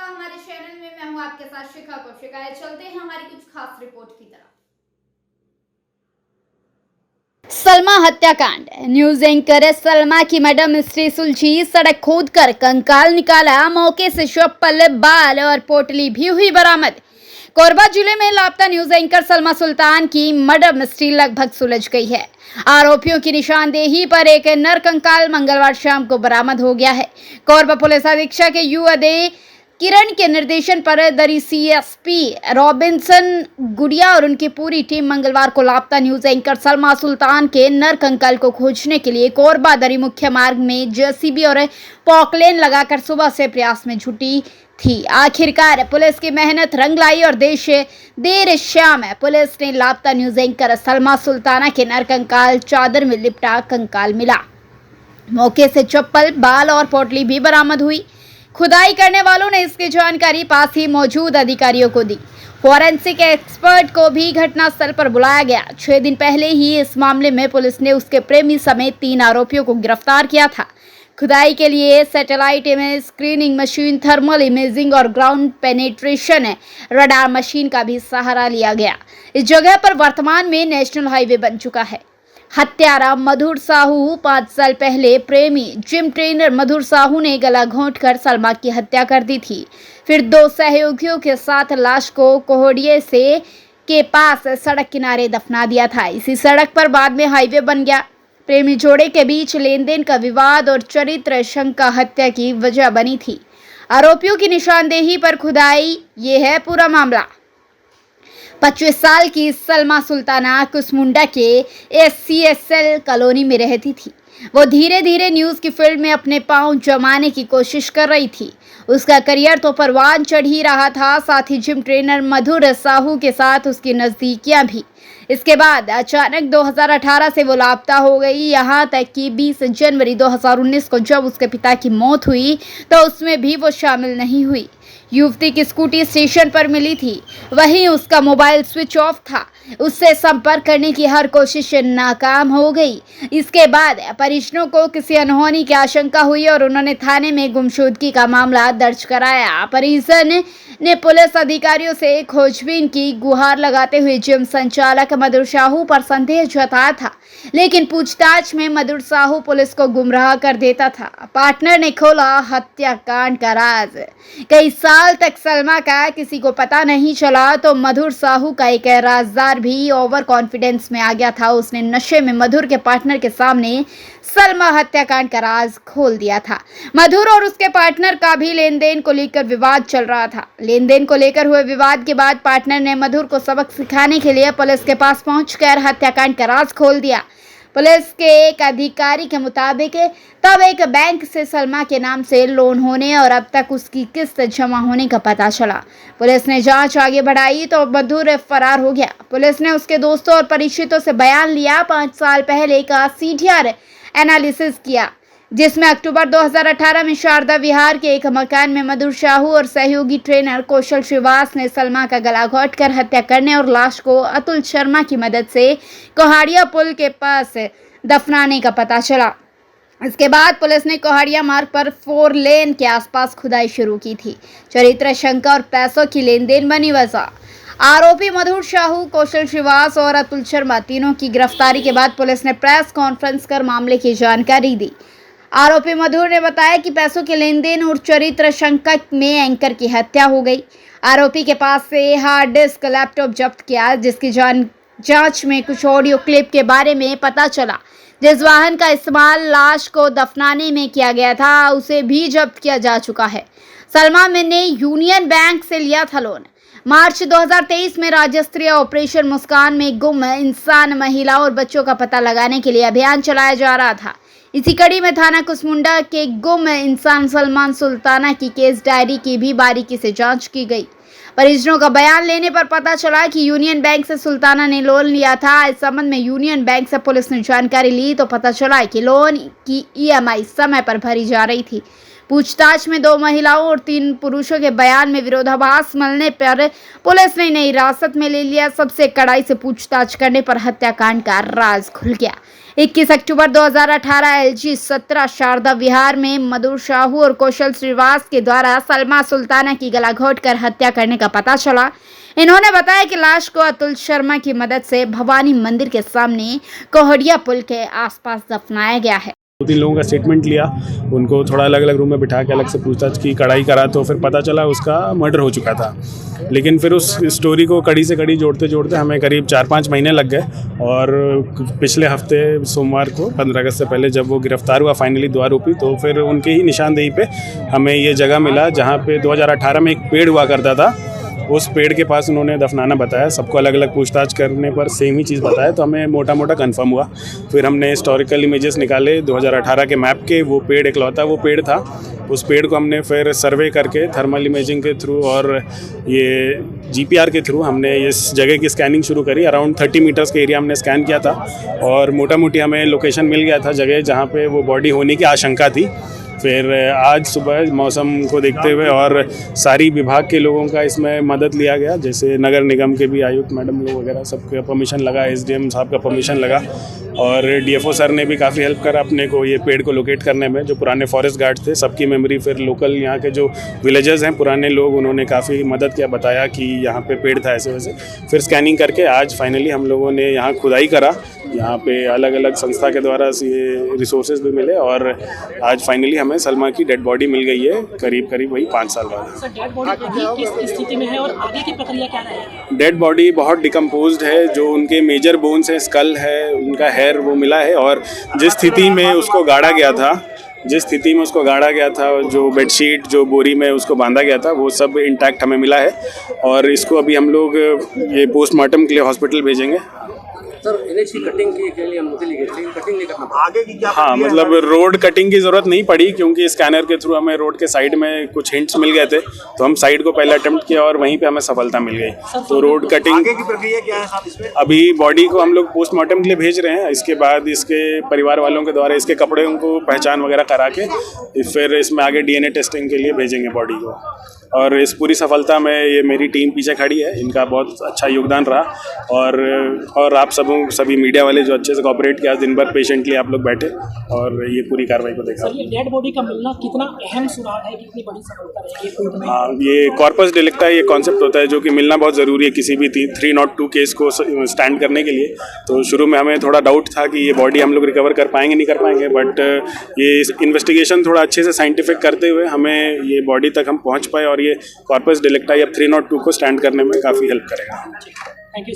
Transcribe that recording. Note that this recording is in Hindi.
हमारे चैनल में। मैं हूं आपके साथ शिखा कौशिक। आइए चलते हैं हमारी कुछ खास रिपोर्ट की तरफ। सलमा हत्याकांड। न्यूज एंकर सलमा की मर्डर मिस्ट्री सुलझी, सड़क खोदकर कंकाल निकाला, मौके से चप्पल, बाल और पोटली भी हुई बरामद। कोरबा जिले में लापता न्यूज एंकर सलमा सुल्तान की मर्डर मिस्ट्री लगभग सुलझ गई है। आरोपियों की निशानदेही पर एक नर कंकाल मंगलवार शाम को बरामद हो गया है। कोरबा पुलिस अधीक्षक UAD किरण के निर्देशन पर दरी CSP रॉबिन्सन गुड़िया और उनकी पूरी टीम मंगलवार को लापता न्यूज एंकर सलमा सुल्तान के नर कंकाल को खोजने के लिए कोरबा दरी मुख्य मार्ग में JCB और पॉकलेन लगाकर सुबह से प्रयास में जुटी थी। आखिरकार पुलिस की मेहनत रंग लाई और देर शाम पुलिस ने लापता न्यूज एंकर सलमा सुल्ताना के नर कंकाल चादर में लिपटा कंकाल मिला। मौके से चप्पल, बाल और पोटली भी बरामद हुई। खुदाई करने वालों ने इसकी जानकारी पास ही मौजूद अधिकारियों को दी। फॉरेंसिक एक्सपर्ट को भी घटनास्थल पर बुलाया गया। 6 दिन पहले ही इस मामले में पुलिस ने उसके प्रेमी समेत 3 आरोपियों को गिरफ्तार किया था। खुदाई के लिए satellite image screening machine, thermal imaging और ग्राउंड पेनेट्रेशन रडार मशीन का भी सहारा लिया गया। इस जगह पर वर्तमान में नेशनल हाईवे बन चुका है। हत्यारा मधुर साहू 5 साल पहले प्रेमी जिम ट्रेनर मधुर साहू ने गला घोंटकर सलमा की हत्या कर दी थी। फिर 2 सहयोगियों के साथ लाश को कोहड़िए के पास सड़क किनारे दफना दिया था। इसी सड़क पर बाद में हाईवे बन गया। प्रेमी जोड़े के बीच लेन देन का विवाद और चरित्र शंका हत्या की वजह बनी थी। आरोपियों की निशानदेही पर खुदाई, ये है पूरा मामला। 25 साल की सलमा सुल्ताना कुसमुंडा के SCSL कॉलोनी में रहती थी। वो धीरे धीरे न्यूज़ की फील्ड में अपने पांव जमाने की कोशिश कर रही थी। उसका करियर तो परवान चढ़ ही रहा था, साथ ही जिम ट्रेनर मधुर साहू के साथ उसकी नज़दीकियां भी। इसके बाद अचानक 2018 से वो लापता हो गई। यहाँ तक कि 20 जनवरी 2019 को जब उसके पिता की मौत हुई तो उसमें भी वो शामिल नहीं हुई। युवती की स्कूटी स्टेशन पर मिली थी, वहीं उसका मोबाइल स्विच ऑफ था। उससे संपर्क करने की हर कोशिश नाकाम हो गई। इसके बाद परिजनों को किसी अनहोनी की आशंका हुई और उन्होंने थाने में गुमशुदगी का मामला दर्ज कराया। परिजन ने पुलिस अधिकारियों से खोजबीन की गुहार लगाते हुए जिम संचालक मधुर साहू पर संदेह जताया था, लेकिन पूछताछ में मधुर साहू पुलिस को गुमराह कर देता था। पार्टनर ने खोला हत्याकांड का राज। कई साल तक सलमा का किसी को पता नहीं चला तो मधुर साहू का एक राजदार भी ओवर कॉन्फिडेंस में आ गया था। उसने नशे में मधुर के पार्टनर के सामने सलमा हत्याकांड का राज खोल दिया था। मधुर और उसके पार्टनर का भी लेन देन को लेकर विवाद चल रहा था। लेन देन को लेकर हुए विवाद के बाद पार्टनर ने मधुर को सबक सिखाने के लिए पुलिस के पास पहुंचकर हत्याकांड का राज खोल दिया। पुलिस के एक अधिकारी के मुताबिक तब एक बैंक से सलमा के नाम से लोन होने और अब तक उसकी किस्त जमा होने का पता चला। पुलिस ने जांच आगे बढ़ाई तो मधुर फरार हो गया। पुलिस ने उसके दोस्तों और परिचितों से बयान लिया। 5 साल पहले का CDR एनालिसिस किया, जिसमें अक्टूबर 2018 में शारदा विहार के एक मकान में मधुर साहू और सहयोगी ट्रेनर कौशल श्रीवास ने सलमा का गला घोंटकर हत्या करने और लाश को अतुल शर्मा की मदद से कोहाड़िया पुल के पास दफनाने का पता चला। इसके बाद पुलिस ने कोहाड़िया मार्ग पर 4 लेन के आसपास खुदाई शुरू की थी। चरित्र शंका और पैसों की लेन देन बनी वजह। आरोपी मधुर साहू, कौशल श्रीवास और अतुल शर्मा तीनों की गिरफ्तारी के बाद पुलिस ने प्रेस कॉन्फ्रेंस कर मामले की जानकारी दी। आरोपी मधुर ने बताया कि पैसों के लेन देन और चरित्र शंका में एंकर की हत्या हो गई। आरोपी के पास से हार्ड डिस्क, लैपटॉप जब्त किया, जिसकी जांच में कुछ ऑडियो क्लिप के बारे में पता चला। जिस वाहन का इस्तेमाल लाश को दफनाने में किया गया था, उसे भी जब्त किया जा चुका है। सलमा ने यूनियन बैंक से लिया था लोन। मार्च 2023 में राज्य स्तरीय ऑपरेशन मुस्कान में गुम इंसान, महिला और बच्चों का पता लगाने के लिए अभियान चलाया जा रहा था। इसी कड़ी में थाना कुसमुंडा के गुम इंसान सलमा सुल्ताना की केस डायरी की भी बारीकी से जांच की गई। परिजनों का बयान लेने पर पता चला कि यूनियन बैंक से सुल्ताना ने लोन लिया था। इस संबंध में यूनियन बैंक से पुलिस ने जानकारी ली तो पता चला कि लोन की EMI समय पर भरी जा रही थी। पूछताछ में 2 महिलाओं और 3 पुरुषों के बयान में विरोधाभास मिलने पर पुलिस ने इन्हें हिरासत में ले लिया। सबसे कड़ाई से पूछताछ करने पर हत्याकांड का राज खुल गया। 21 अक्टूबर 2018 LG 17 शारदा विहार में मधुर साहू और कौशल श्रीवास के द्वारा सलमा सुल्ताना की गला घोंटकर हत्या करने का पता चला। इन्होंने बताया कि लाश को अतुल शर्मा की मदद से भवानी मंदिर के सामने कोहड़िया पुल के आसपास दफनाया गया है। 2-3 लोगों का स्टेटमेंट लिया, उनको थोड़ा अलग अलग रूम में बिठा के अलग से पूछताछ की, कड़ाई करा, तो फिर पता चला उसका मर्डर हो चुका था। लेकिन फिर उस स्टोरी को कड़ी से कड़ी जोड़ते जोड़ते हमें करीब 4-5 महीने लग गए और पिछले हफ्ते सोमवार को 15 अगस्त से पहले जब वो गिरफ्तार हुआ फाइनली 2 आरोपी, तो फिर उनके ही निशानदेही पे हमें ये जगह मिला जहाँ पे 2018 में एक पेड़ हुआ करता था। उस पेड़ के पास उन्होंने दफनाना बताया। सबको अलग अलग पूछताछ करने पर सेम ही चीज़ बताया, तो हमें मोटा मोटा कंफर्म हुआ। फिर हमने हिस्टोरिकल इमेजेस निकाले 2018 के मैप के, वो पेड़ इकलौता वो पेड़ था। उस पेड़ को हमने फिर सर्वे करके थर्मल इमेजिंग के थ्रू और ये GPR के थ्रू हमने इस जगह की स्कैनिंग शुरू करी। अराउंड 30 मीटर्स के एरिया हमने स्कैन किया था और मोटा मोटी हमें लोकेशन मिल गया था जगह जहाँ पे वो बॉडी होने की आशंका थी। फिर आज सुबह मौसम को देखते हुए और सारी विभाग के लोगों का इसमें मदद लिया गया, जैसे नगर निगम के भी आयुक्त मैडम लोग वगैरह सबका परमिशन लगा, SDM साहब का परमिशन लगा और DFO सर ने भी काफ़ी हेल्प करा अपने को ये पेड़ को लोकेट करने में। जो पुराने फॉरेस्ट गार्ड थे सबकी मेमोरी, फिर लोकल यहाँ के जो विलेजर्स हैं पुराने लोग, उन्होंने काफ़ी मदद किया, बताया कि यहाँ पे पेड़ था ऐसे वैसे। फिर स्कैनिंग करके आज फाइनली हम लोगों ने यहाँ खुदाई करा, यहाँ पे अलग अलग संस्था के द्वारा ये रिसोर्सेज भी मिले और आज फाइनली हमें सलमा की डेड बॉडी मिल गई है, करीब करीब वही 5 साल बाद। सर, डेड बॉडी अभी किस स्थिति में है और आगे की प्रक्रिया क्या रहेगी? डेड बॉडी बहुत डिकम्पोज्ड है, जो उनके मेजर बोन्स है, स्कल है, उनका हेयर वो मिला है और जिस स्थिति में उसको गाड़ा गया था, जो बेडशीट जो बोरी में उसको बांधा गया था, वो सब इंटैक्ट हमें मिला है और इसको अभी हम लोग ये पोस्टमार्टम के लिए हॉस्पिटल भेजेंगे। सर, NH की कटिंग के लिए अनुमति ली गई, लेकिन कटिंग नहीं करना आगे की क्या? हाँ, मतलब रोड कटिंग की ज़रूरत नहीं पड़ी क्योंकि स्कैनर के थ्रू हमें रोड के साइड में कुछ हिंट्स मिल गए थे, तो हम साइड को पहले अटेम्प्ट किया और वहीं पे हमें सफलता मिल गई। तो रोड कटिंग आगे की प्रक्रिया क्या है साहब इसमें? अभी बॉडी को हम लोग पोस्टमार्टम के लिए भेज रहे हैं, इसके बाद इसके परिवार वालों के द्वारा इसके कपड़े उनको पहचान वगैरह करा के फिर इसमें आगे DNA टेस्टिंग के लिए भेजेंगे बॉडी को। और इस पूरी सफलता में ये मेरी टीम पीछे खड़ी है, इनका बहुत अच्छा योगदान रहा और आप सभी मीडिया वाले जो अच्छे से कोऑपरेट किया, दिन भर पेशेंटली आप लोग बैठे और ये पूरी कार्रवाई को देखा। सर, ये डेड बॉडी का मिलना कितना अहम सुराग है, कितनी बड़ी सफलता रहेगी कोर्ट में? हाँ, ये कॉर्पस डिलिक्टा ये कॉन्सेप्ट होता है जो कि मिलना बहुत ज़रूरी है किसी भी 302 केस को स्टैंड करने के लिए। तो शुरू में हमें थोड़ा डाउट था कि ये बॉडी हम लोग रिकवर कर पाएंगे नहीं कर पाएंगे, बट ये इन्वेस्टिगेशन थोड़ा अच्छे से साइंटिफिक करते हुए हमें ये बॉडी तक हम पहुँच पाए और ये कॉर्पस डिलिक्टा या 302 को स्टैंड करने में काफ़ी हेल्प करेगा। Thank you.